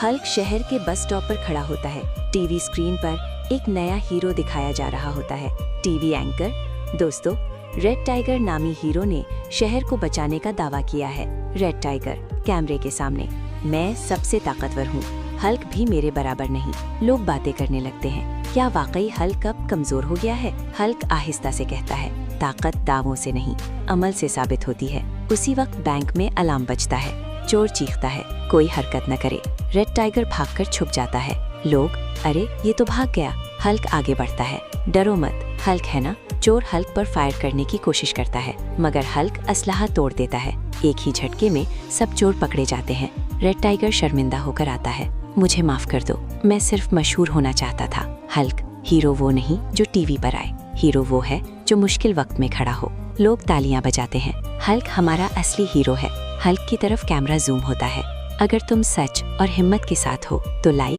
Hulk शहर के bus stop पर खड़ा होता है। टीवी स्क्रीन पर एक नया हीरो दिखाया जा रहा होता है। टीवी एंकर, दोस्तों, रेड टाइगर नामी हीरो ने शहर को बचाने का दावा किया है। रेड टाइगर कैमरे के सामने, मैं सबसे ताकतवर हूँ, हल्क भी मेरे बराबर नहीं। लोग बातें करने लगते हैं, क्या वाकई हल्क अब कमजोर हो गया है? हल्क आहिस्ता से कहता है, ताकत दावों से नहीं, अमल से साबित होती है। उसी वक्त बैंक में अलार्म बजता है। चोर चीखता है, कोई हरकत न करे। रेड टाइगर भागकर छुप जाता है। लोग, अरे ये तो भाग गया। हल्क आगे बढ़ता है, डरो मत, हल्क है ना। चोर हल्क पर फायर करने की कोशिश करता है, मगर हल्क असलहा तोड़ देता है। एक ही झटके में सब चोर पकड़े जाते हैं। रेड टाइगर शर्मिंदा होकर आता है, मुझे माफ कर दो, मैं सिर्फ मशहूर होना चाहता था। हल्क, हीरो वो नहीं जो टीवी पर आए, हीरो वो है जो मुश्किल वक्त में खड़ा हो। लोग तालियां बजाते हैं। हल्क हमारा असली हीरो है। हल्क की तरफ कैमरा जूम होता है। अगर तुम सच और हिम्मत के साथ हो तो लाइक